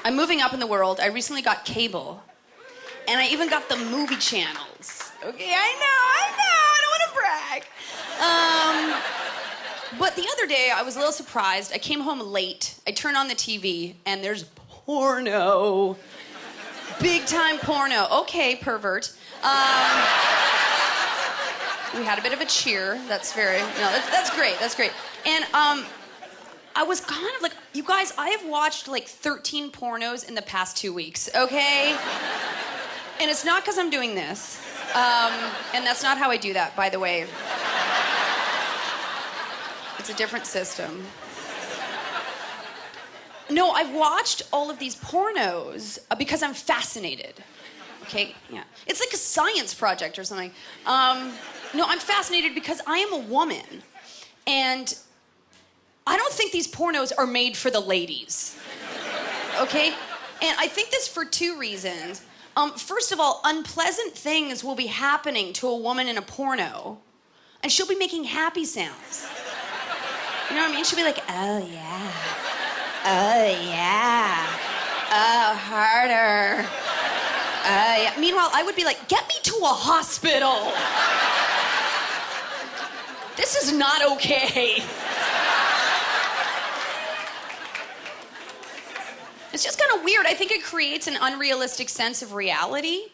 I'm moving up in the world. I recently got cable. And I even got the movie channels. Okay, I know. I don't want to brag. But the other day, I was a little surprised. I came home late. I turned on the TV, and there's porno. Big time porno. Okay, pervert. We had a bit of a cheer. That's great. That's great. And I was kind of like, you guys, I have watched like 13 pornos in the past 2 weeks, okay? And it's not because I'm doing this. And that's not how I do that, by the way. It's a different system. No, I've watched all of these pornos because I'm fascinated. Okay, yeah. It's like a science project or something. No, I'm fascinated because I am a woman. And I don't think these pornos are made for the ladies. Okay? And I think this for two reasons. First of all, unpleasant things will be happening to a woman in a porno, and she'll be making happy sounds. You know what I mean? She'll be like, oh yeah. Oh yeah. Oh, harder. Yeah. Meanwhile, I would be like, get me to a hospital. This is not okay. It's just kind of weird. I think it creates an unrealistic sense of reality,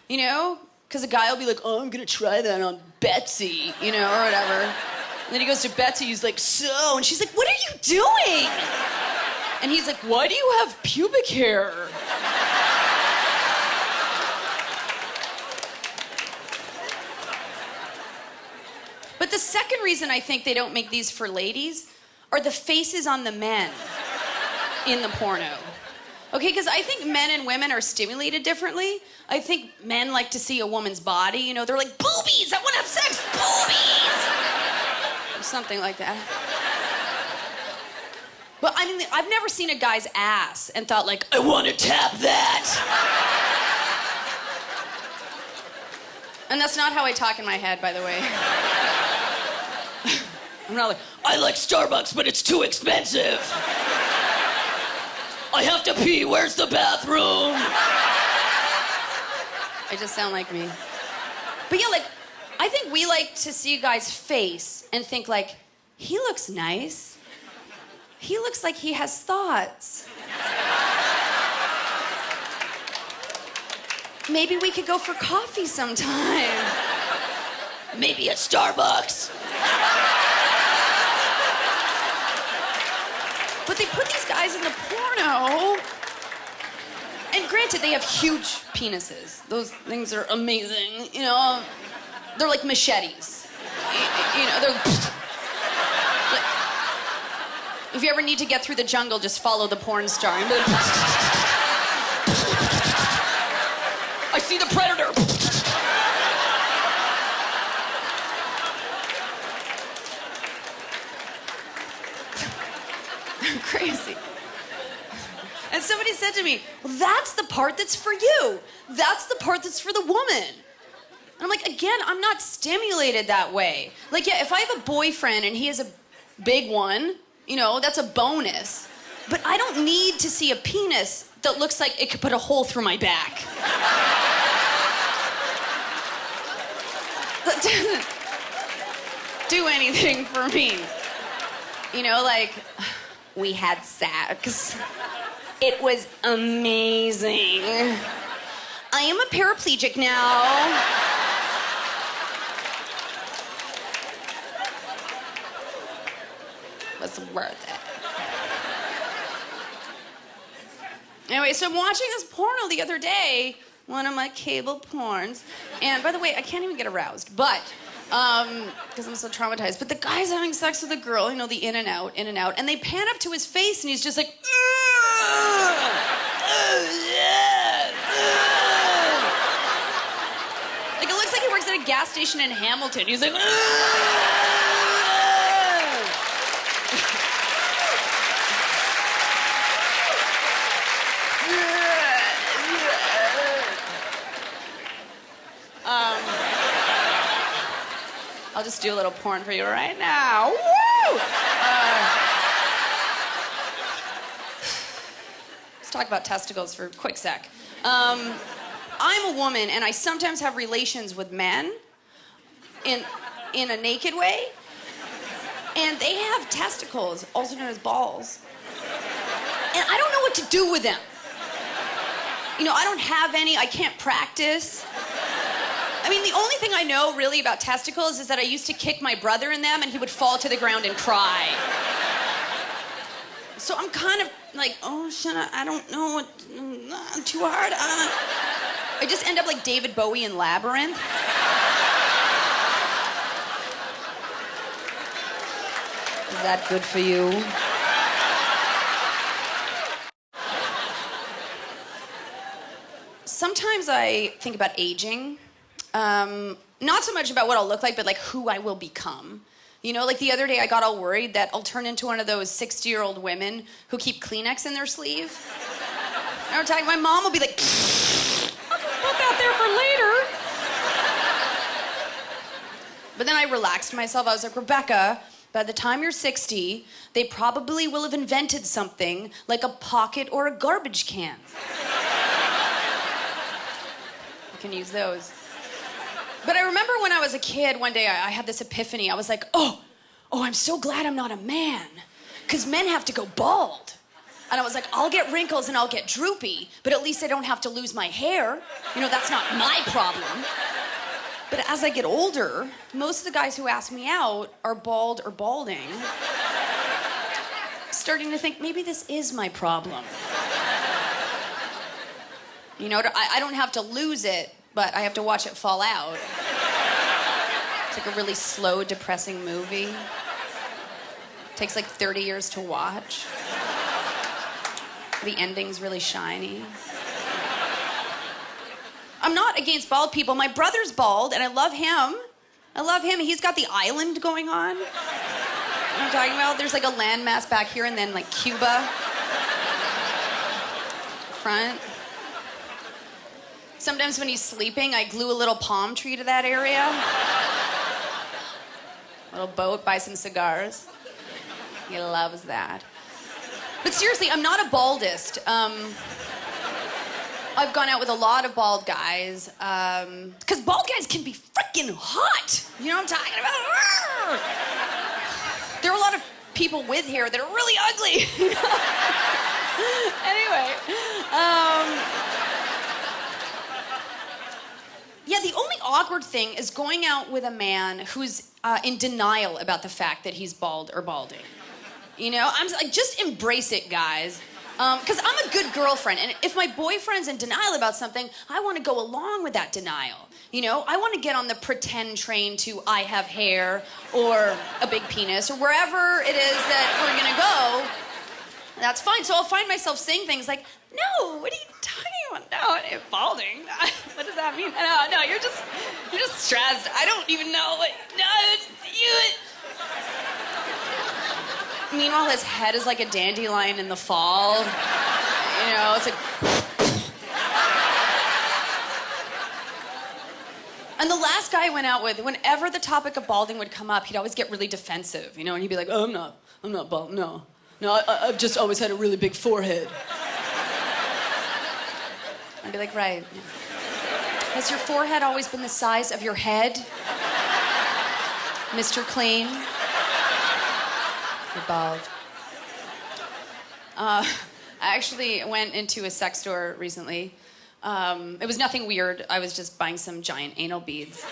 you know? Because a guy will be like, oh, I'm gonna try that on Betsy, you know, or whatever. And then he goes to Betsy, he's like, so, and she's like, what are you doing? And he's like, why do you have pubic hair? But the second reason I think they don't make these for ladies are the faces on the men in the porno. Okay, because I think men and women are stimulated differently. I think men like to see a woman's body. You know, they're like, boobies, I want to have sex, boobies! Or something like that. But I mean, I've never seen a guy's ass and thought like, I want to tap that. And that's not how I talk in my head, by the way. I'm not like, I like Starbucks, but it's too expensive. I have to pee, where's the bathroom? I just sound like me. But yeah, like, I think we like to see a guy's face and think like, he looks nice. He looks like he has thoughts. Maybe we could go for coffee sometime. Maybe at Starbucks. But they put these guys in the porno, and granted, they have huge penises. Those things are amazing, you know? They're like machetes. You know, they're... Like, if you ever need to get through the jungle, just follow the porn star. And be like, I see the predator. Crazy. And somebody said to me, well, that's the part that's for you. That's the part that's for the woman. And I'm like, again, I'm not stimulated that way. Like, yeah, if I have a boyfriend and he has a big one, you know, that's a bonus. But I don't need to see a penis that looks like it could put a hole through my back. That doesn't do anything for me. You know, like... We had sex. It was amazing. I am a paraplegic now. Was worth it. Anyway, so I'm watching this porno the other day, one of my cable porns. And by the way, I can't even get aroused, but... because I'm so traumatized. But the guy's having sex with a girl, you know, the in and out, and they pan up to his face, and he's just like, like it looks like he works at a gas station in Hamilton. He's like, I'll just do a little porn for you right now. Woo! talk about testicles for a quick sec. I'm a woman, and I sometimes have relations with men in a naked way, and they have testicles, also known as balls, and I don't know what to do with them. You know, I don't have any. I can't practice. I mean, the only thing I know really about testicles is that I used to kick my brother in them, and he would fall to the ground and cry. So I'm kind of like, oh, shit, I don't know what, too hard. I just end up like David Bowie in Labyrinth. Is that good for you? Sometimes I think about aging. Not so much about what I'll look like, but like who I will become. You know, like the other day I got all worried that I'll turn into one of those 60-year-old women who keep Kleenex in their sleeve. You know what I'm talking? My mom will be like, I'll just put that there for later. But then I relaxed myself. I was like, Rebecca, by the time you're 60, they probably will have invented something like a pocket or a garbage can. You can use those. But I remember when I was a kid, one day I had this epiphany. I was like, oh, I'm so glad I'm not a man, because men have to go bald. And I was like, I'll get wrinkles and I'll get droopy, but at least I don't have to lose my hair. You know, that's not my problem. But as I get older, most of the guys who ask me out are bald or balding. Starting to think, maybe this is my problem. You know, I don't have to lose it, but I have to watch it fall out. It's like a really slow, depressing movie. It takes like 30 years to watch. The ending's really shiny. I'm not against bald people. My brother's bald, and I love him. He's got the island going on. You know what I'm talking about? There's like a landmass back here, and then like Cuba. Front. Sometimes when he's sleeping, I glue a little palm tree to that area. A little boat, buy some cigars. He loves that. But seriously, I'm not a baldist. I've gone out with a lot of bald guys, because bald guys can be freaking hot. You know what I'm talking about? There are a lot of people with hair that are really ugly. Anyway, yeah, the only awkward thing is going out with a man who's in denial about the fact that he's bald or balding. You know, I'm like, just embrace it, guys. Because I'm a good girlfriend, and if my boyfriend's in denial about something, I want to go along with that denial. You know, I want to get on the pretend train to I have hair or a big penis or wherever it is that we're gonna go. That's fine. So I'll find myself saying things like, "No, what are you talking about? No, I'm balding. What does that mean? No, you're just stressed. I don't even know. Meanwhile, his head is like a dandelion in the fall. You know, it's like. And the last guy I went out with, whenever the topic of balding would come up, he'd always get really defensive, you know, and he'd be like, "Oh, I'm not bald. No, I've just always had a really big forehead." I'd be like, "Right. Yeah. Has your forehead always been the size of your head, Mr. Clean? You're bald." I actually went into a sex store recently. It was nothing weird. I was just buying some giant anal beads.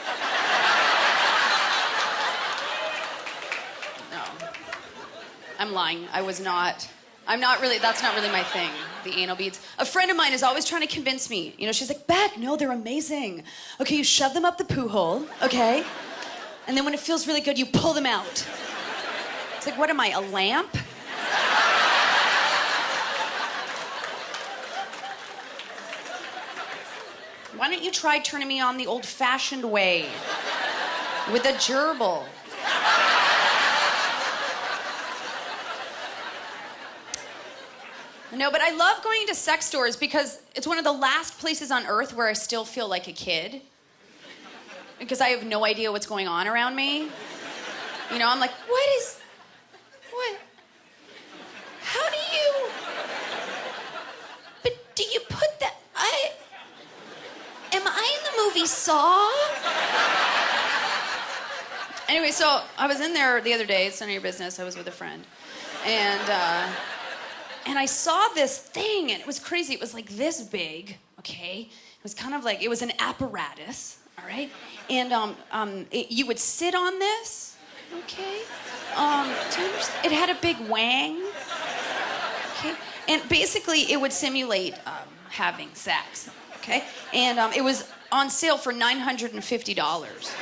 No. I'm lying. That's not really my thing, the anal beads. A friend of mine is always trying to convince me. You know, she's like, "Beck, no, they're amazing. Okay, you shove them up the poo hole, okay? And then when it feels really good, you pull them out." It's like, what am I, a lamp? Why don't you try turning me on the old-fashioned way with a gerbil? No, but I love going to sex stores because it's one of the last places on earth where I still feel like a kid. Because I have no idea what's going on around me. You know, I'm like, what? saw? Anyway, so I was in there the other day. It's none of your business. I was with a friend. And I saw this thing, and it was crazy. It was like this big, okay? It was kind of like, it was an apparatus, all right? And you would sit on this, okay? Do you understand? It had a big wang, okay? And basically, it would simulate having sex, okay? And it was on sale for $950.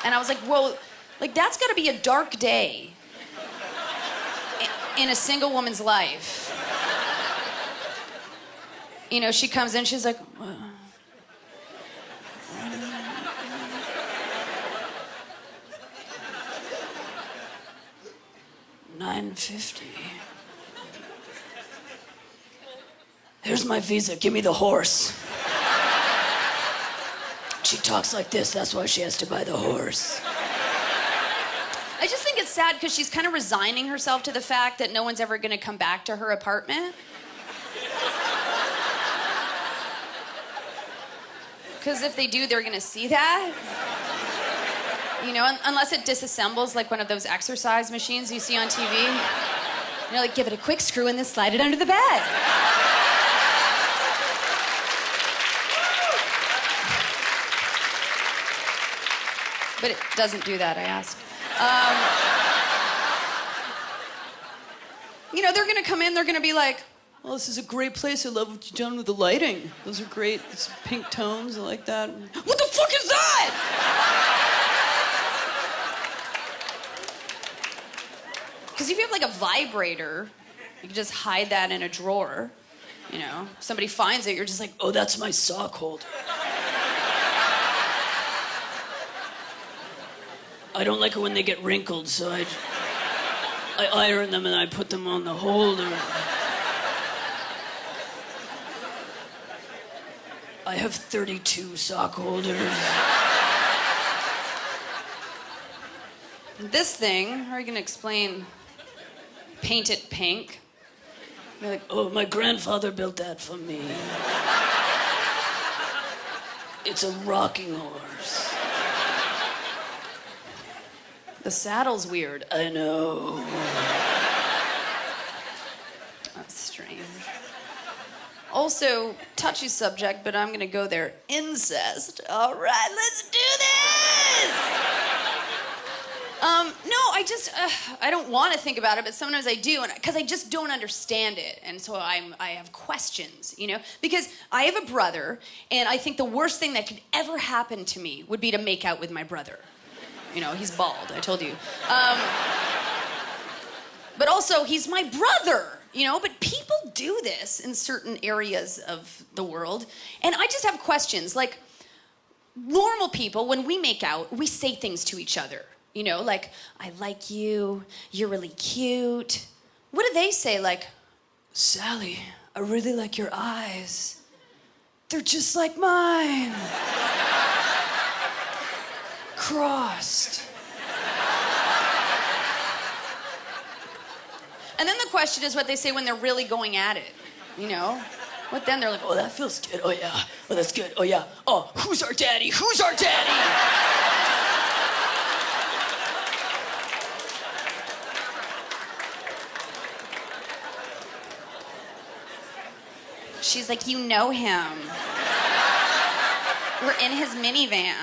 And I was like, whoa, like that's gotta be a dark day in a single woman's life. You know, she comes in, she's like, $950. Here's my visa, give me the horse. She talks like this, that's why she has to buy the horse. I just think it's sad because she's kind of resigning herself to the fact that no one's ever gonna come back to her apartment. Because if they do, they're gonna see that. You know, unless it disassembles like one of those exercise machines you see on TV. You're like, give it a quick screw and then slide it under the bed. But it doesn't do that, I asked. You know, they're gonna come in, they're gonna be like, well, this is a great place. I love what you've done with the lighting. Those are great. It's pink tones, I like that. What the fuck is that? Because if you have like a vibrator, you can just hide that in a drawer. You know, if somebody finds it, you're just like, oh, that's my sock holder. I don't like it when they get wrinkled, so I iron them and I put them on the holder. I have 32 sock holders. This thing, how are you gonna explain paint it pink? You're like, oh, my grandfather built that for me. It's a rocking horse. The saddle's weird. I know. That's strange. Also, touchy subject, but I'm gonna go there. Incest. All right, let's do this! No, I don't want to think about it, but sometimes I do, because I just don't understand it, and so I have questions, you know? Because I have a brother, and I think the worst thing that could ever happen to me would be to make out with my brother. You know, he's bald, I told you. But also, he's my brother, you know? But people do this in certain areas of the world. And I just have questions. Like, normal people, when we make out, we say things to each other. You know, like, I like you, you're really cute. What do they say? Like, Sally, I really like your eyes. They're just like mine. Crossed. And then the question is what they say when they're really going at it, you know? What then? They're like, oh, that feels good. Oh, yeah. Oh, that's good. Oh, yeah. Oh, who's our daddy? Who's our daddy? She's like, you know him. We're in his minivan.